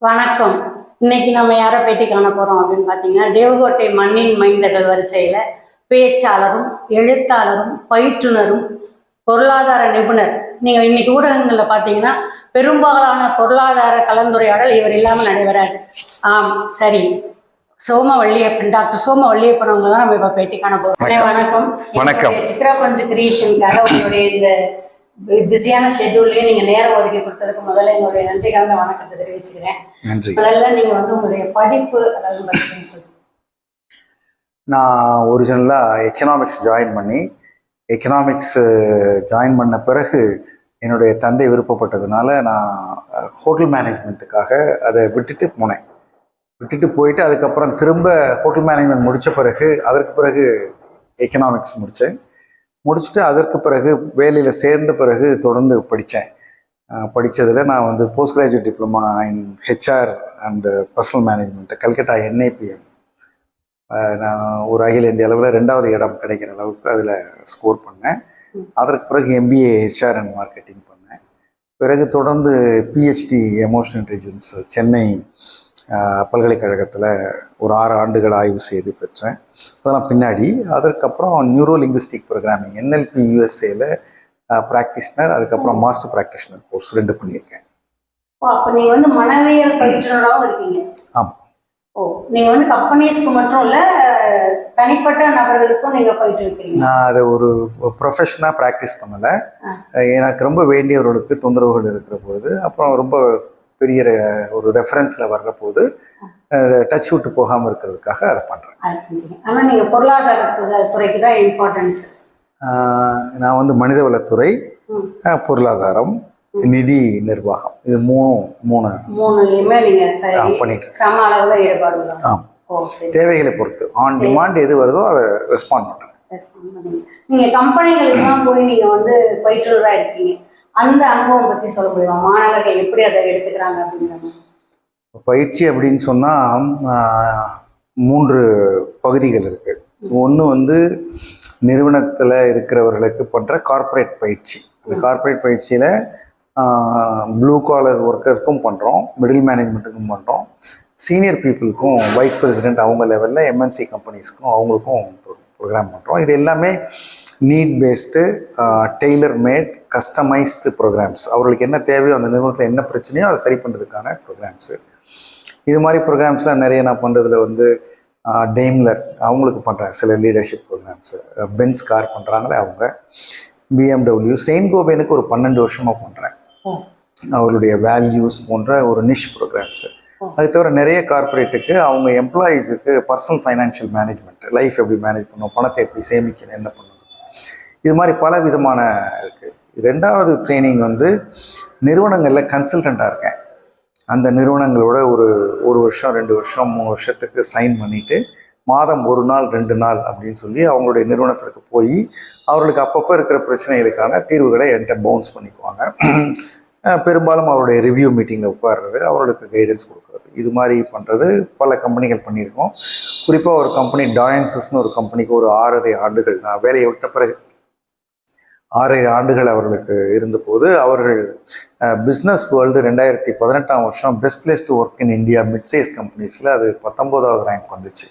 வணக்கம். இன்னைக்கு நம்ம யாரை பேட்டி காண போறோம் அப்படின்னு பார்த்தீங்கன்னா, தேவகோட்டை மண்ணின் மைந்தர்கள் வரிசையில பேச்சாளரும், எழுத்தாளரும், பயிற்றுனரும், பொருளாதார நிபுணர். நீங்க இன்னைக்கு ஊடகங்கள்ல பார்த்தீங்கன்னா, பெரும்பாலான பொருளாதார கலந்துரையாடல் இவர் இல்லாமல் நடைபெறாது. ஆம், சரி. டாக்டர் சோம வள்ளியப்பன் அவங்க தான் நம்ம இப்ப பேட்டி காண போறோம். வணக்கம். வணக்கம். சித்ரா பஞ்சு கிரியேஷனுக்காக உங்களுடைய இந்த பிஸியான ஷெட்யூல்லையும் நீங்க நேரம் ஒதுக்கி கொடுத்ததுக்கு முதல்ல என்னுடைய நன்றி கலந்த வணக்கத்தை தெரிவிச்சுக்கிறேன். நன்றி. முதல்ல நீங்க வந்து உங்களுடைய படிப்பு அதாவது பற்றி சொல்லுங்க. நான் ஒரிஜினலா எக்கனாமிக்ஸ் ஜாயின் பண்ண பிறகு என்னுடைய தந்தை விருப்பப்பட்டதுனால நான் ஹோட்டல் மேனேஜ்மெண்ட்டுக்காக அதை விட்டுட்டு போயிட்டு அதுக்கப்புறம் திரும்ப ஹோட்டல் மேனேஜ்மெண்ட் முடித்த பிறகு அதற்கு பிறகு எக்கனாமிக்ஸ் முடிச்சுட்டு அதற்கு பிறகு வேலையில் சேர்ந்த பிறகு தொடர்ந்து படித்ததில் நான் வந்து post graduate diploma in HR and personal management Calcutta NIPM நான் ஒரு அகில இந்திய அளவில் 2வது இடம் கிடைக்கிற அளவுக்கு அதில் ஸ்கோர் பண்ணேன். அதற்கு பிறகு MBA HR அண்ட் மார்க்கெட்டிங் பண்ணேன். பிறகு தொடர்ந்து PhD எமோஷனல் இன்டெலிஜென்ஸ் சென்னை பல்கலைக்கழகத்தில் ஒரு 6 ஆண்டுகள் ஆய்வு செய்து பெற்றேன். அதெல்லாம் பின்னாடி அதற்கப்புறம் நியூரோ லிங்குவிஸ்டிக் ப்ரோக்ராமிங் NLP USAல ப்ராக்டிஷனர், அதுக்கப்புறம் மாஸ்டர் ப்ராக்டிஷனர் கோர்ஸ் 2 பண்ணியிருக்கேன். அப்போ நீங்கள் வந்து மனவியல் பயிற்றுனராகவும் இருக்கீங்க. ஆமாம். நீங்கள் வந்து கம்பெனிஸ்க்கு மட்டும் இல்லை, தனிப்பட்ட நபர்களுக்கும் நீங்கள் பயிற்றுவிக்கிறீங்க. நான் அதை ஒரு ப்ரொஃபஷனாக ப்ராக்டிஸ் பண்ணலை. எனக்கு ரொம்ப வேண்டியவர்களுக்கு தொந்தரவுகள் இருக்கிற போது, அப்புறம் ரொம்ப பெரிய ஒரு ரெஃபரன்ஸில் வர்ற போது டச் விட்டு போகாமல் இருக்கிறதுக்காக அதை பண்ணுறேன். ஆனால் நீங்கள் பொருளாதார துறைக்கு தான் இம்பார்ட்டன்ஸ். நான் வந்து மனிதவளத்துறை, பொருளாதாரம், நிதி நிர்வாகம், இது மூணுலையுமே நீங்கள் பண்ணிட்டு சம அளவில் ஈடுபாடு. தேவைகளை பொறுத்து ஆன் டிமாண்ட் எது வருதோ அதை ரெஸ்பாண்ட் பண்ணுறேன். நீங்கள் கம்பெனிகளுக்கெல்லாம் போய் நீங்கள் வந்து பயிற்றுனராக இருக்கீங்க. அந்த அனுபவம் பற்றி சொல்ல முடியுமா? மாணவர்கள் எப்படி அதை எடுத்துக்கிறாங்க அப்படிங்கிறாங்க. பயிற்சி அப்படின்னு சொன்னால் 3 பகுதிகள் இருக்குது. ஒன்று வந்து நிறுவனத்தில் இருக்கிறவர்களுக்கு பண்ணுற கார்ப்பரேட் பயிற்சி. அந்த கார்ப்பரேட் பயிற்சியில் ப்ளூ காலர் ஒர்க்கருக்கும் பண்ணுறோம், மிடில் மேனேஜ்மெண்ட்டுக்கும் பண்ணுறோம், சீனியர் பீப்புளுக்கும், வைஸ் பிரசிடென்ட் அவங்க லெவலில் MNC கம்பெனிஸ்க்கும் அவங்களுக்கும் ப்ரோக்ராம் பண்ணுறோம். இது எல்லாமே need based, tailor made, customised programs. அவர்களுக்கு என்ன தேவையோ, அந்த நிறுவனத்தில் என்ன பிரச்சனையோ அதை சரி பண்ணுறதுக்கான ப்ரோக்ராம்ஸு. இது மாதிரி ப்ரோக்ராம்ஸ்லாம் நிறைய நான் பண்ணுறதுல வந்து டெய்ம்லர் அவங்களுக்கு பண்ணுறேன் சில லீடர்ஷிப் ப்ரோக்ராம்ஸு. பென்ஸ் கார் பண்ணுறாங்களே அவங்க, BMW, செயின்ட் கோபேனுக்கு ஒரு 12 வருஷமாக பண்ணுறேன். அவருடைய வேல்யூஸ் போன்ற ஒரு நிஷ் ப்ரோக்ராம்ஸு. அது தவிர நிறைய கார்பரேட்டுக்கு அவங்க எம்ப்ளாயீஸுக்கு பர்சனல் ஃபைனான்ஷியல் மேனேஜ்மெண்ட், லைஃப் எப்படி மேனேஜ் பண்ணணும், பணத்தை எப்படி சேமிக்கணும், என்ன பண்ணணும், இது மாதிரி பல விதமான இருக்குது. 2வது ட்ரைனிங் வந்து நிறுவனங்களில் கன்சல்டண்ட்டாக இருக்கேன். அந்த நிறுவனங்களோட ஒரு வருஷம், 2 வருஷம், 3 வருஷத்துக்கு சைன் பண்ணிவிட்டு மாதம் 1 நாள் 2 நாள் அப்படின்னு சொல்லி அவங்களுடைய நிறுவனத்திற்கு போய் அவர்களுக்கு அப்பப்போ இருக்கிற பிரச்சனைகளுக்கான தீர்வுகளை என்கிட்ட பவுன்ஸ் பண்ணிக்குவாங்க. பெரும்பாலும் அவருடைய ரிவ்யூ மீட்டிங்கில் உட்கார்றது, அவர்களுக்கு கைடன்ஸ் கொடுக்குறது, இது மாதிரி பண்ணுறது பல கம்பெனிகள் பண்ணியிருக்கோம். குறிப்பாக ஒரு கம்பெனி டாயன்சஸ்னு ஒரு கம்பெனிக்கு ஒரு 6.5 ஆண்டுகள் நான் வேலையை விட்ட பிறகு 6.5 ஆண்டுகள் அவர்களுக்கு இருந்தபோது அவர்கள் பிஸ்னஸ் வேர்ல்டு 2018ஆம் வருஷம் best place to work in India mid size கம்பெனிஸில் அது 19வது ரேங்க் வந்துச்சு.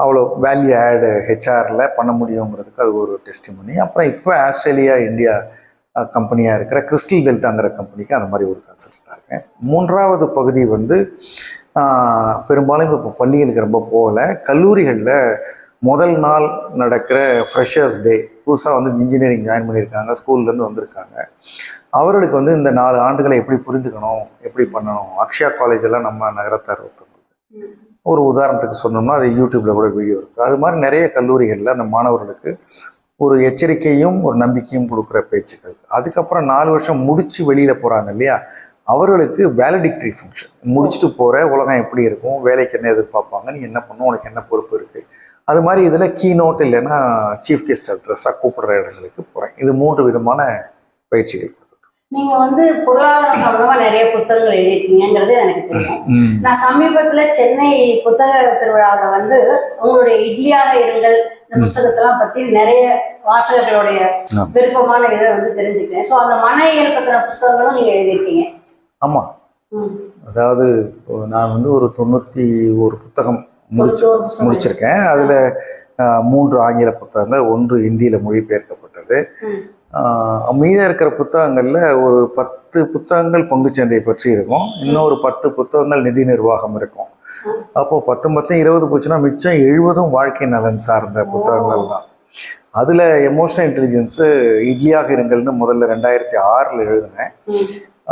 அவ்வளோ வேல்யூ ஆட் ஹெச்ஆரில் பண்ண முடியுங்கிறதுக்கு அது ஒரு டெஸ்டிமனி. அப்புறம் இப்போ ஆஸ்திரேலியா இந்தியா கம்பெனியாக இருக்கிற கிறிஸ்டல் டெல்டாங்கிற கம்பெனிக்கு அந்த மாதிரி ஒரு கன்சல்டண்டாக இருக்கேன். 3வது பகுதி வந்து பெரும்பாலும் இப்போ பள்ளிகளுக்கு ரொம்ப போகலை, கல்லூரிகளில் முதல் நாள் நடக்கிற ஃப்ரெஷர்ஸ் டே, புதுசாக வந்து இன்ஜினியரிங் ஜாயின் பண்ணியிருக்காங்க, ஸ்கூல்லேருந்து வந்திருக்காங்க, அவர்களுக்கு வந்து இந்த 4 ஆண்டுகளை எப்படி புரிந்துக்கணும், எப்படி பண்ணணும். அக்ஷயா காலேஜெல்லாம் நம்ம நகரத்தார் ஒரு உதாரணத்துக்கு சொன்னோம்னா அது யூடியூப்பில் கூட வீடியோ இருக்குது. அது மாதிரி நிறைய கல்லூரிகளில் அந்த மாணவர்களுக்கு ஒரு எச்சரிக்கையும் ஒரு நம்பிக்கையும் கொடுக்குற பேச்சுக்கள். அதுக்கப்புறம் 4 வருஷம் முடித்து வெளியில் போகிறாங்க இல்லையா, அவர்களுக்கு வேலிடிக்டரி ஃபங்க்ஷன். முடிச்சுட்டு போகிற உலகம் எப்படி இருக்கும், வேலைக்கு என்ன எதிர்பார்ப்பாங்க, நீ என்ன பண்ணணும், உனக்கு என்ன பொறுப்பு இருக்குது, அது மாதிரி இதில் கீ நோட் இல்லைன்னா சீஃப் கெஸ்ட் அட்ரஸாக கூப்பிடுற இடங்களுக்கு போகிறேன். இது 3 விதமான பயிற்சிகள். நீங்கள் வந்து பொருளாதாரம் சம்பந்தமாக நிறைய புத்தகங்கள் எழுதியிருக்கீங்கிறது எனக்கு தெரியும். நான் சமீபத்தில் சென்னை புத்தக திருவிழாவில் வந்து உங்களுடைய இட்லியாக இருங்கள் இந்த புத்தகத்தெல்லாம் பற்றி நிறைய வாசகர்களுடைய விருப்பமான இதை வந்து தெரிஞ்சுக்கிறேன். ஸோ அந்த மன இயல் பற்றின புத்தகங்களும் நீங்கள் எழுதியிருக்கீங்க. ஆமாம். ம். அதாவது இப்போ நான் வந்து ஒரு 91 புத்தகம் முடிச்சிருக்கேன். அதில் 3 ஆங்கில புத்தகங்கள், 1 ஹிந்தியில் மொழிபெயர்க்கப்பட்டது. ம். மீதம் இருக்கிற புத்தகங்களில் ஒரு 10 புத்தகங்கள் பங்குச்சந்தை பற்றி இருக்கும், இன்னும் ஒரு 10 புத்தகங்கள் நிதி நிர்வாகம் இருக்கும். அப்போது 10 10 20 போச்சுன்னா மிச்சம் 70 வாழ்க்கை நலன் சார்ந்த புத்தகங்கள் தான். அதில் எமோஷனல் இன்டெலிஜென்ஸு இட்லியாக இருங்கள்னு முதல்ல 2006 எழுதினேன்.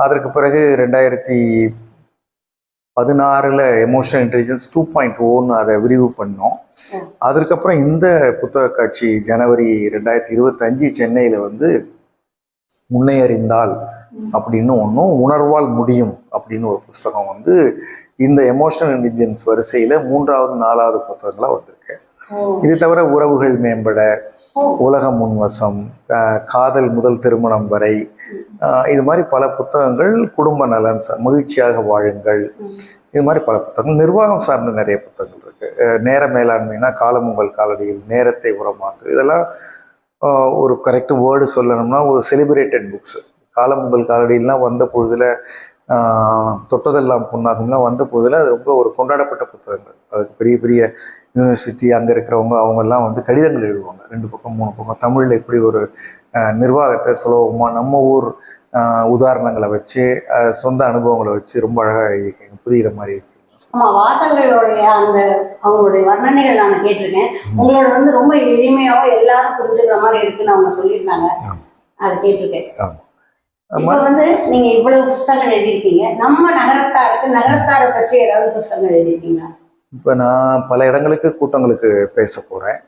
அதற்கு பிறகு 2016 எமோஷனல் இன்டெலிஜென்ஸ் 2.0ன்னு அதை விரிவு பண்ணோம். அதற்கப்புறம் இந்த புத்தக காட்சி ஜனவரி 2025 சென்னையில் வந்து முன்னை அறிந்தால் அப்படின்னு ஒன்றும், உணர்வால் முடியும் அப்படின்னு ஒரு புஸ்தகம் வந்து இந்த எமோஷனல் இன்டெலிஜென்ஸ் வரிசையில் 3வது 4வது புத்தகங்களாக வந்திருக்கு. இது தவிர உறவுகள் மேம்பட, உலகம் முன்வசம், காதல் முதல் திருமணம் வரை, இது மாதிரி பல புத்தகங்கள், குடும்ப நலன், மகிழ்ச்சியாக வாழுங்கள், இது மாதிரி பல புத்தகங்கள், நிர்வாகம் சார்ந்த நிறைய புத்தகங்கள் இருக்கு. நேர மேலாண்மைனா காலம் உங்கள் காலடியில், நேரத்தை உரமாக்கு, இதெல்லாம் ஒரு கரெக்ட் வேர்டு சொல்லணும்னா ஒரு செலிப்ரேட்டட் புக்ஸ். காலம் உங்கள் காலடியிலாம் வந்த பொழுதுல, தொட்டதெல்லாம் பொண்ணாகும்லாம் வந்த பொழுதுல அது ரொம்ப ஒரு கொண்டாடப்பட்ட புத்தகங்கள். அதுக்கு பெரிய பெரிய யூனிவர்சிட்டி அங்கே இருக்கிறவங்க அவங்கெல்லாம் வந்து கடிதங்கள் எழுதுவாங்க, 2 பக்கம் 3 பக்கம் தமிழில் எப்படி ஒரு நிர்வாகத்தை சுலபமாக நம்ம ஊர் உதாரணங்களை வச்சு, சொந்த அனுபவங்களை வச்சு ரொம்ப அழகாக எழுதியிருக்கீங்க, புரிகிற மாதிரி இருக்கு. ஆமாம், வாசகர்களுடைய அந்த அவங்களுடைய வர்ணனைகள் நான் கேட்டிருக்கேன். உங்களோட வந்து ரொம்ப எளிமையாகவும் எல்லாரும் புரிஞ்சுக்கிற மாதிரி இருக்குன்னு அவங்க சொல்லியிருந்தாங்க, அதை கேட்டிருக்கேன். ஆமாம். இப்போ வந்து நீங்க இவ்வளவு புத்தகங்கள் எழுதியிருக்கீங்க, நம்ம நகரத்தாரை பற்றி ஏதாவது புத்தகங்கள் எழுதியிருக்கீங்களா? இப்போ நான் பல இடங்களுக்கு கூட்டங்களுக்கு பேச போகிறேன்.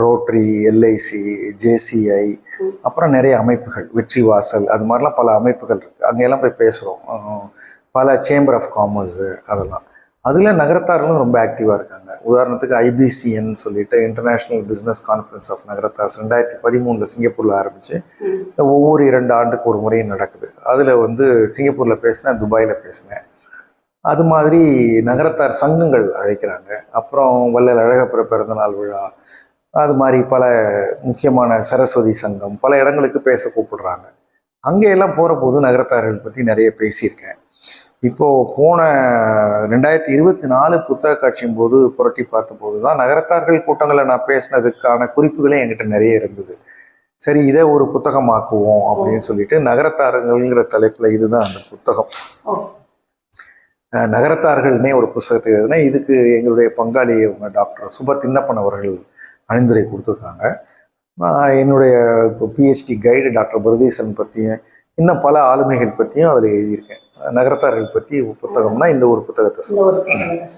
ரோட்டரி, எல்ஐசி, ஜேசிஐ, அப்புறம் நிறைய அமைப்புகள், வெற்றி வாசல், அது மாதிரிலாம் பல அமைப்புகள் இருக்குது. அங்கெல்லாம் போய் பேசுகிறோம். பல சேம்பர் ஆஃப் காமர்ஸு, அதெல்லாம் அதில் நகரத்தார்களும் ரொம்ப ஆக்டிவாக இருக்காங்க. உதாரணத்துக்கு IBCN சொல்லிட்டு இன்டர்நேஷ்னல் பிஸ்னஸ் கான்ஃபரன்ஸ் ஆஃப் நகரத்தார்ஸ் 2013 சிங்கப்பூரில் ஆரம்பித்து ஒவ்வொரு 2 ஆண்டுக்கு ஒரு முறையும் நடக்குது. அதில் வந்து சிங்கப்பூரில் பேசினேன், துபாயில் பேசினேன். அது மாதிரி நகரத்தார் சங்கங்கள் அழைக்கிறாங்க. அப்புறம் வள்ளல் அழகப்பெற பிறந்தநாள் விழா, அது மாதிரி பல முக்கியமான சரஸ்வதி சங்கம், பல இடங்களுக்கு பேச கூப்பிடுறாங்க. அங்கேயெல்லாம் போகிற போது நகரத்தார்கள் பற்றி நிறைய பேசியிருக்கேன். இப்போது போன 2024 புத்தக காட்சியின் போது புரட்டி பார்த்த போது தான் நகரத்தார்கள் கூட்டங்களை நான் பேசினதுக்கான குறிப்புகளே என்கிட்ட நிறைய இருந்தது. சரி, இதை ஒரு புத்தகமாக்குவோம் அப்படின்னு சொல்லிட்டு நகரத்தார்கள்ங்கிற தலைப்பில் இதுதான் அந்த புத்தகம். நகரத்தார்கள்னே ஒரு புத்தகத்தை எழுதினேன். இதுக்கு எங்களுடைய பங்காளி அவங்க டாக்டர் சுப தின்னப்பன் அவர்கள் அணிந்துரை கொடுத்துருக்காங்க. என்னுடைய இப்போ PhD கைடு டாக்டர் பரதீசன் பற்றியும் இன்னும் பல ஆளுமைகள் பற்றியும் அதில் எழுதியிருக்கேன். நகரத்தார்கள் பற்றி புத்தகம்னா இந்த ஒரு புத்தகத்தை சொல்லுவேன்.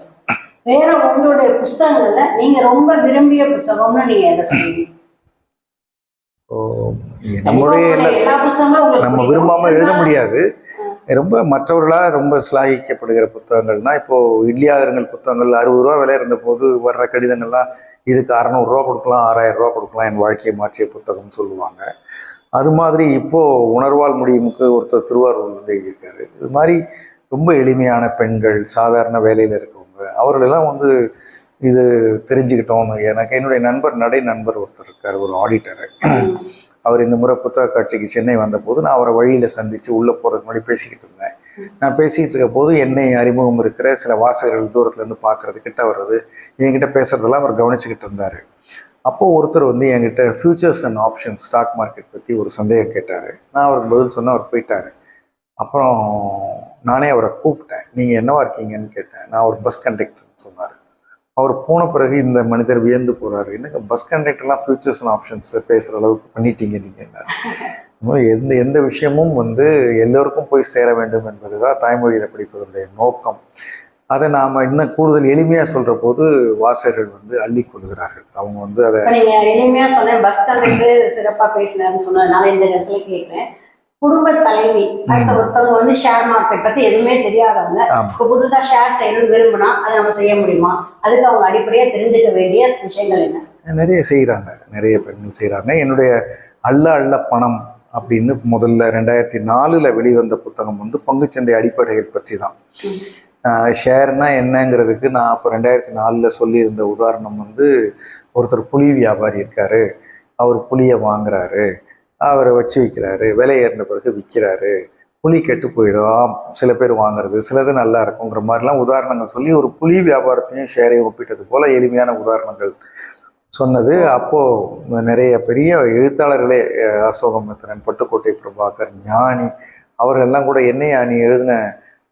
வேற உங்களுடைய புத்தகங்கள்ல நீங்க ரொம்ப விரும்பிய புத்தகம்னு நீங்க எதை சொல்லுவீங்க? நம்மளுடைய நம்ம விரும்பாமல் எழுத முடியாது. ரொம்ப மற்றவர்களாக ரொம்ப சிலாகிக்கப்படுகிற புத்தகங்கள் தான். இப்போது இட்லியாகரங்கள் புத்தகங்கள் 60 ரூபா விலை இருந்த போது வர்ற கடிதங்கள்லாம் இதுக்கு 600 ரூபா கொடுக்கலாம், 6000 ரூபா கொடுக்கலாம், என் வாழ்க்கையை மாற்றிய புத்தகம் சொல்லுவாங்க. அது மாதிரி இப்போது உணர்வால் முடியுமுக்கு ஒருத்தர் திருவாரூர்லேருந்து எழுதியிருக்காரு. இது மாதிரி ரொம்ப எளிமையான பெண்கள், சாதாரண வேலையில் இருக்கவங்க, அவர்களெல்லாம் வந்து இது தெரிஞ்சுக்கிட்டோன்னு எனக்கு என்னுடைய நடை நண்பர் ஒருத்தர் இருக்கார், ஒரு ஆடிட்டரு. அவர் இந்த முறை புத்தக காட்சிக்கு சென்னை வந்தபோது நான் அவரை வழியில் சந்தித்து உள்ளே போகிறதுக்கு முன்னாடி பேசிக்கிட்டு இருந்தேன். நான் பேசிக்கிட்டு இருக்க போது என்னை அறிமுகம் இருக்கிற சில வாசகர்கள் தூரத்துலேருந்து பார்க்குறது, கிட்ட வர்றது, என்கிட்ட பேசுகிறதெல்லாம் அவர் கவனிச்சுக்கிட்டு இருந்தார். அப்போது ஒருத்தர் வந்து என்கிட்ட futures and options, stock market பற்றி ஒரு சந்தேகம் கேட்டார். நான் அவருக்கு பதில் சொன்னால் அவர் போயிட்டார். அப்புறம் நானே அவரை கூப்பிட்டேன், நீங்கள் என்னவா இருக்கீங்கன்னு கேட்டேன். நான் ஒரு பஸ் கண்டக்டர்னு சொன்னார். அவர் போன பிறகு இந்த மனிதர் வியந்து போகிறாரு, என்னங்க பஸ் கண்டக்டர்லாம் ஃபியூச்சர்ஸ் அண்ட் ஆப்ஷன்ஸ் பேசுகிற அளவுக்கு பண்ணிட்டீங்க நீங்கள். எந்த விஷயமும் வந்து எல்லோருக்கும் போய் சேர வேண்டும் என்பது தான் தாய்மொழியில் படிப்பதனுடைய நோக்கம். அதை நாம் இன்னும் கூடுதல் எளிமையாக சொல்கிற போது வாசகர்கள் வந்து அள்ளி கொள்கிறார்கள். அவங்க வந்து அதை நீங்கள் எளிமையாக சொன்னேன், பஸ் கண்டக்டர் சிறப்பாக பேசினார்னு சொன்னதுனால இந்த இடத்துல கேட்குறேன். குடும்ப தலைவி ஒருத்தவங்க வந்து ஷேர் மார்க்கெட் பற்றி எதுவுமே தெரியாதவங்க இப்போ புதுசாக ஷேர் செய்யணும்னு விரும்பினா அதை நம்ம செய்ய முடியுமா? அதுக்கு அவங்க அடிப்படையாக தெரிஞ்சுக்க வேண்டிய விஷயங்கள் என்ன? நிறைய செய்கிறாங்க, நிறைய பெண்கள் செய்கிறாங்க. என்னுடைய அல்ல பணம் அப்படின்னு முதல்ல 2004 வெளிவந்த புத்தகம் வந்து பங்குச்சந்தை அடிப்படைகள் பற்றி தான். ஷேர்னா என்னங்கிறதுக்கு நான் அப்போ 2004 சொல்லியிருந்த உதாரணம் வந்து, ஒருத்தர் புலி வியாபாரி இருக்காரு, அவர் புளியை வாங்குறாரு, அவரை வச்சு வைக்கிறாரு, விலை ஏறின பிறகு விற்கிறாரு, புளி கெட்டு போயிடும், சில பேர் வாங்குறது, சிலது நல்லா இருக்குங்கிற மாதிரிலாம் உதாரணங்கள் சொல்லி ஒரு புளி வியாபாரத்தையும் ஷேரையும் ஒப்பிட்டது போல எளிமையான உதாரணங்கள் சொன்னது. அப்போது நிறைய பெரிய எழுத்தாளர்களே அசோகமித்திரன், பட்டுக்கோட்டை பிரபாகர், ஞானி அவர்கள்லாம் கூட என்னையா நீ எழுதின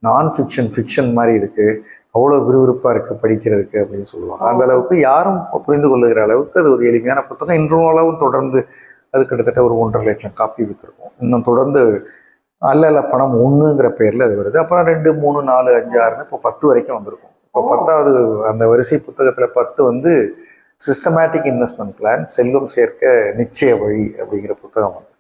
நான் ஃபிக்ஷன் மாதிரி இருக்குது, அவ்வளோ விறுவிறுப்பாக இருக்குது படிக்கிறதுக்கு அப்படின்னு சொல்லுவாங்க. அந்த அளவுக்கு யாரும் புரிந்து கொள்ளுகிற அளவுக்கு அது ஒரு எளிமையான புத்தகம். இன்றும் அளவும் தொடர்ந்து அது கிட்டத்தட்ட ஒரு 1.5 லட்சம் காப்பி விற்றுருக்கும். இன்னும் தொடர்ந்து அல்ல பணம் 1ங்கிற பேரில் அது வருது. அப்புறம் 2, 3, 4, 5, 6 இப்போ 10 வரைக்கும் வந்திருக்கும். இப்போ 10வது அந்த வரிசை புத்தகத்தில் 10 வந்து சிஸ்டமேட்டிக் இன்வெஸ்ட்மெண்ட் பிளான், செல்வம் சேர்க்க நிச்சய வழி அப்படிங்கிற புத்தகம் வந்து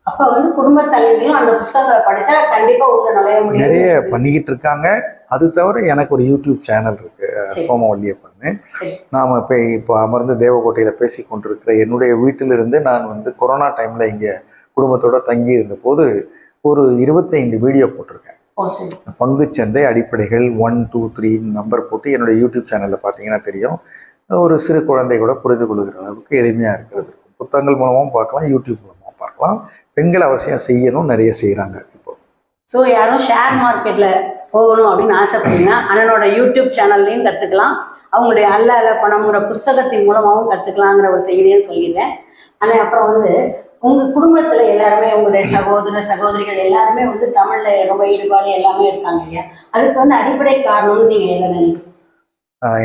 அப்ப வந்து குடும்ப தலைவர்களும் அந்த புத்தகங்களை படிச்சா கண்டிப்பா உள்ள நுழைய முடியும். நிறைய பண்ணிக்கிட்டு இருக்காங்க. அது தவிர எனக்கு ஒரு யூடியூப் சேனல் இருக்கு, சோமவல்லியப்பன்னு. நாம் இப்போ அமர்ந்து தேவக்கோட்டையில் பேசி கொண்டிருக்கிற என்னுடைய வீட்டிலிருந்து நான் வந்து கொரோனா டைமில் இங்கே குடும்பத்தோடு தங்கி இருந்தபோது ஒரு 25 வீடியோ போட்டிருக்கேன். பங்குச்சந்தை அடிப்படைகள் 1, 2, 3 நம்பர் போட்டு என்னுடைய யூடியூப் சேனலில் பார்த்தீங்கன்னா தெரியும். ஒரு சிறு குழந்தை கூட புரிந்து கொள்ளுகிற அளவுக்கு எளிமையாக இருக்கிறது. புத்தகங்கள் மூலமாகவும் பார்க்கலாம், யூடியூப் மூலமாகவும் பார்க்கலாம். பெண்கள் அவசியம் செய்யணும், நிறைய செய்கிறாங்க இப்போ. ஸோ யாரும் ஷேர் மார்க்கெட்டில் போகணும் அப்படின்னு ஆசைப்பட்டீங்கன்னா அண்ணனோட யூடியூப் சேனல்லையும் கற்றுக்கலாம், அவங்களுடைய அல்ல பணம்ங்கிற புஸ்தகத்தின் மூலமாகவும் கற்றுக்கலாங்கிற ஒரு செய்தியும் சொல்லிடுறேன். ஆனால் அப்புறம் வந்து உங்கள் குடும்பத்தில் எல்லாருமே உங்களுடைய சகோதர சகோதரிகள் எல்லாருமே வந்து தமிழில் ரொம்ப ஈடுபாடு எல்லாமே இருக்காங்க இல்லையா? அதுக்கு வந்து அடிப்படை காரணம்னு நீங்கள் என்ன நினைக்கிறீங்க?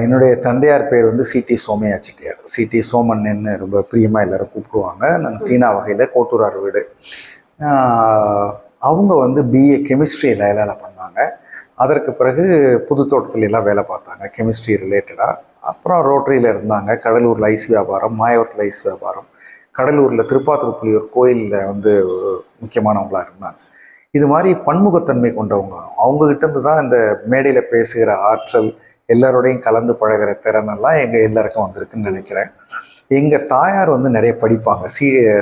என்னுடைய தந்தையார் பேர் வந்து சிடி சோமையா செட்டியார். சிடி சோமன்னு ரொம்ப பிரியமாக எல்லாரும் கூப்பிடுவாங்க. நாங்கள் டீனா வகையில் கோட்டூரார் வீடு. அவங்க வந்து பிஏ கெமிஸ்ட்ரியில் வேலை பண்ணாங்க. அதற்கு பிறகு புது தோட்டத்துல எல்லாம் வேலை பார்த்தாங்க கெமிஸ்ட்ரி ரிலேட்டடாக. அப்புறம் ரோட்டரியில் இருந்தாங்க. கடலூரில் ஐஸ் வியாபாரம், மாயவரத்தில் ஐஸ் வியாபாரம், கடலூரில் திருப்பாத்திருப்புலியூர் கோயிலில் வந்து ஒரு முக்கியமானவங்களாக இருந்தாங்க. இது மாதிரி பன்முகத்தன்மை கொண்டவங்க. அவங்ககிட்டருந்து தான் இந்த மேடையில் பேசுகிற ஆற்றல், எல்லாரோடையும் கலந்து பழகிற திறனெல்லாம் எங்கள் எல்லாருக்கும் வந்திருக்குன்னு நினைக்கிறேன். எங்கள் தாயார் வந்து நிறைய படிப்பாங்க.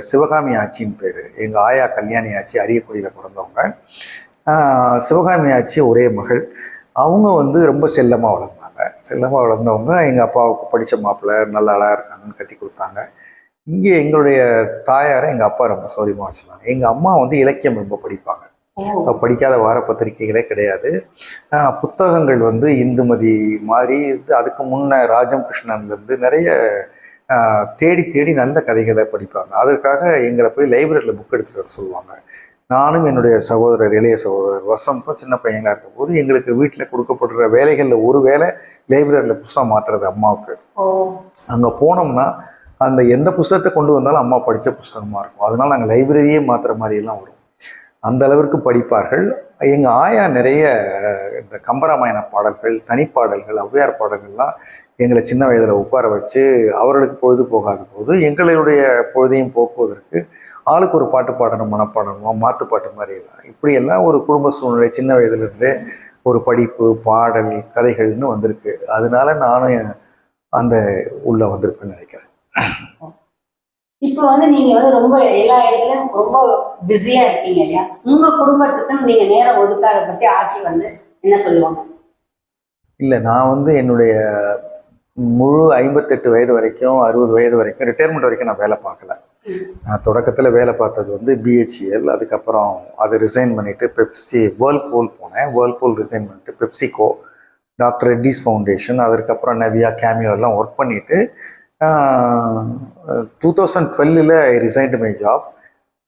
சிவகாமி ஆச்சின்னு பேர். எங்கள் ஆயா கல்யாணி ஆச்சி அரியக்குடியில் பிறந்தவங்க. சிவகாமி ஆச்சி ஒரே மகள். அவங்க வந்து ரொம்ப செல்லமாக வளர்ந்தவங்க. எங்கள் அப்பாவுக்கு படித்த மாப்பிள்ளை நல்ல அழகாக இருக்காங்கன்னு கட்டி கொடுத்தாங்க. இங்கே எங்களுடைய தாயாரை எங்கள் அப்பா ரொம்ப சௌரியமாக வச்சுருந்தாங்க. எங்கள் அம்மா வந்து இலக்கியம் ரொம்ப படிப்பாங்க. படிக்காத வார பத்திரிகைகளே கிடையாது. புத்தகங்கள் வந்து இந்துமதி மாதிரி அதுக்கு முன்ன ராஜம் கிருஷ்ணன்லேருந்து நிறைய தேடி தேடி நல்ல கதைகளை படிப்பாங்க. அதற்காக எங்களை போய் லைப்ரரியில் புக் எடுத்துகிட்டு வர சொல்லுவாங்க. நானும் என்னுடைய சகோதரர், இளைய சகோதரர் வசந்தும் சின்ன பையனாக இருக்கும் போது எங்களுக்கு வீட்டில் கொடுக்கப்படுற வேலைகளில் ஒரு வேலை லைப்ரரியில் புத்தகம் மாற்றுறது அம்மாவுக்கு. அங்கே போனோம்னா அந்த எந்த புத்தகத்தை கொண்டு வந்தாலும் அம்மா படித்த புத்தகமாக இருக்கும். அதனால் நாங்கள் லைப்ரரியே மாற்றுற மாதிரியெல்லாம் வரும். அந்த அளவிற்கு படிப்பார்கள். எங்கள் ஆயா நிறைய இந்த கம்பராமாயண பாடல்கள், தனிப்பாடல்கள், ஔவையார் பாடல்கள்லாம் எங்களை சின்ன வயதில் உட்கார வச்சு அவர்களுக்கு பொழுது போகாத போது எங்களுடைய பொழுதையும் போக்குவதற்கு ஆளுக்கு ஒரு பாட்டு பாடணும், மனப்பாடணுமா, மாற்றுப்பாட்டு மாதிரியெல்லாம் இப்படியெல்லாம் ஒரு குடும்ப சூழ்நிலை சின்ன வயதுலேருந்தே ஒரு படிப்பு, பாடல், கதைகள்னு வந்திருக்கு. அதனால நானும் அந்த உள்ள வந்திருக்குன்னு நினைக்கிறேன். இப்போ வந்து நீங்க வந்து ரொம்ப எல்லா இடத்துலயும் ரொம்ப பிஸியா இருக்கீங்க இல்லையா? உங்க குடும்பத்துக்குன்னு நீங்க நேரம் ஒதுக்காத பத்தி ஆட்சி வந்து என்ன சொல்லுவாங்க? இல்லை, நான் வந்து என்னுடைய முழு 58 வயது வரைக்கும் 60 வயது வரைக்கும் ரிட்டையர்மெண்ட் வரைக்கும் நான் வேலை பார்க்கல. நான் தொடக்கத்தில் வேலை பார்த்தது வந்து பிஹெச்இஎல். அதுக்கப்புறம் அதை ரிசைன் பண்ணிவிட்டு வேர்ல்பூல் போனேன். வேர்ல்பூல் ரிசைன் பண்ணிட்டு பெப்சிகோ, டாக்டர் ரெட்டிஸ் ஃபவுண்டேஷன், அதற்கப்புறம் நவியா, கேமியோ எல்லாம் ஒர்க் பண்ணிவிட்டு 2012 ஐ ரிசைன்டு மை ஜாப்.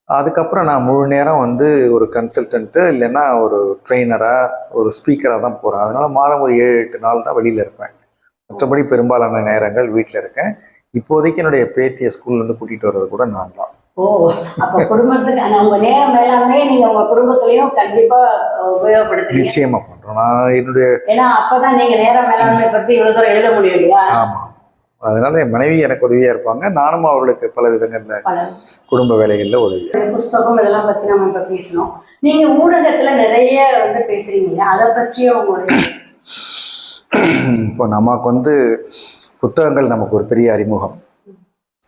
அதுக்கப்புறம் நான் முழு நேரம் வந்து ஒரு கன்சல்டன்ட்டு இல்லைன்னா ஒரு ட்ரெயினராக, ஒரு ஸ்பீக்கராக தான் போகிறேன். அதனால் மாதம் ஒரு 7-8 நாள் தான் வெளியில் இருப்பேன். மற்றபடி பெரும்பாலான நேரங்கள் வீட்டில் இருக்கேன். இப்போதைக்கு என்னுடைய பேத்தியை ஸ்கூல்லேருந்து கூட்டிகிட்டு வர்றது கூட நான் தான். அப்போ குடும்பத்துக்கு உங்க நேரம் எல்லாமே நீங்க உங்க குடும்பத்திலையும் கண்டிப்பா உபயோகப்படுத்துறீங்க. நிச்சயமா பண்றோம். நான் என்னுடைய ஏன்னா அப்பதான் நீங்க நேரம் மேலாண்மை பத்தி இவ்வளவு தூரம் எழுத முடியும் இல்லையா? ஆமா. அதனால என் மனைவி எனக்கு உதவியா இருப்பாங்க. நானும் அவர்களுக்கு பல விதங்கள்ல குடும்ப வேலைகள்ல உதவி. புஸ்தகம் இதெல்லாம் பத்தி நம்ம இப்ப பேசணும். நீங்க ஊடகத்துல நிறைய வந்து பேசுறீங்க, அதை பற்றிய உங்களுடைய இப்போ நமக்கு வந்து புத்தகங்கள் நமக்கு ஒரு பெரிய அறிமுகம்.